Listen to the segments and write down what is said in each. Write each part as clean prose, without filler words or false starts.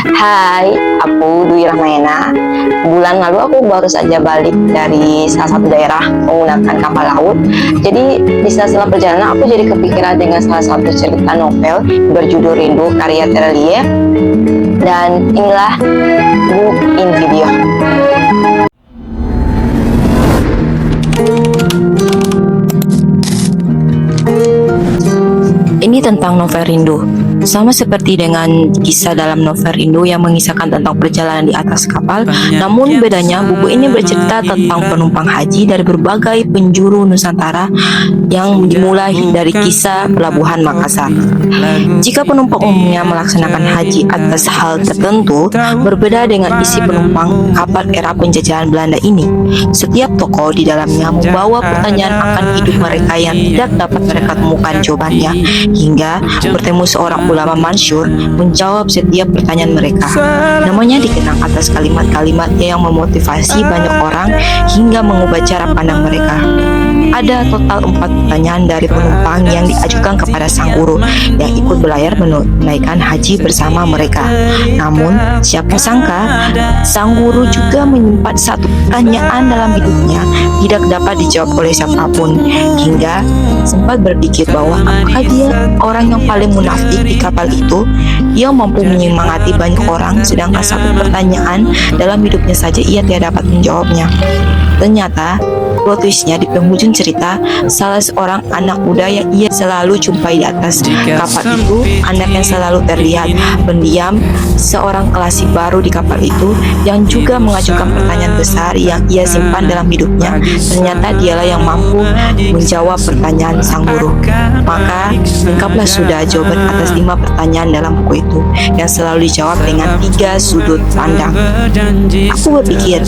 Hai, aku Dwi Rahmayana. Bulan lalu aku baru saja balik dari salah satu daerah menggunakan kapal laut. Jadi di sela-sela perjalanan aku jadi kepikiran dengan salah satu cerita novel berjudul Rindu karya Terelie. Dan inilah book in video. Ini tentang novel rindu. Sama seperti dengan kisah dalam novel rindu yang mengisahkan tentang perjalanan di atas kapal, namun bedanya buku ini bercerita tentang penumpang haji dari berbagai penjuru Nusantara yang dimulai dari kisah Pelabuhan Makassar. Jika penumpang umumnya melaksanakan haji atas hal tertentu, berbeda dengan isi penumpang kapal era penjajahan Belanda ini. Setiap tokoh di dalamnya membawa pertanyaan akan hidup mereka yang tidak dapat mereka temukan jawabannya, hingga bertemu seorang ulama masyhur menjawab setiap pertanyaan mereka. Namanya dikenang atas kalimat-kalimatnya yang memotivasi banyak orang hingga mengubah cara pandang mereka. Ada total 4 pertanyaan dari penumpang yang diajukan kepada sang guru yang ikut berlayar menunaikan haji bersama mereka. Namun, siapa sangka sang guru juga menyimpan satu pertanyaan dalam hidupnya tidak dapat dijawab oleh siapapun, hingga sempat berpikir bahwa apakah dia orang yang paling munafik di kapal itu yang mampu menyemangati banyak orang, sedangkan satu pertanyaan dalam hidupnya saja ia tidak dapat menjawabnya. Ternyata plot twistnya di penghujung cerita, salah seorang anak muda yang ia selalu jumpai di atas kapal itu, anak yang selalu terlihat pendiam, seorang klasik baru di kapal itu yang juga mengajukan pertanyaan besar yang ia simpan dalam hidupnya. Ternyata dialah yang mampu menjawab pertanyaan sang guru. Maka lengkaplah sudah jawaban atas 5 pertanyaan dalam buku itu yang selalu dijawab dengan 3 sudut pandang. Aku berpikir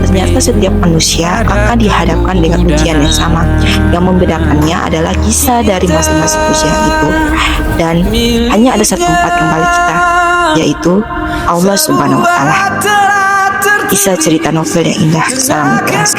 ternyata setiap manusia akan dihadapkan dengan ujian yang sama. Yang membedakannya adalah kisah dari masing-masing ujian itu. Dan hanya ada satu tempat kembali kita, yaitu Allah Subhanahu wa Ta'ala. Kisah cerita novel yang indah. Salam ikhlas.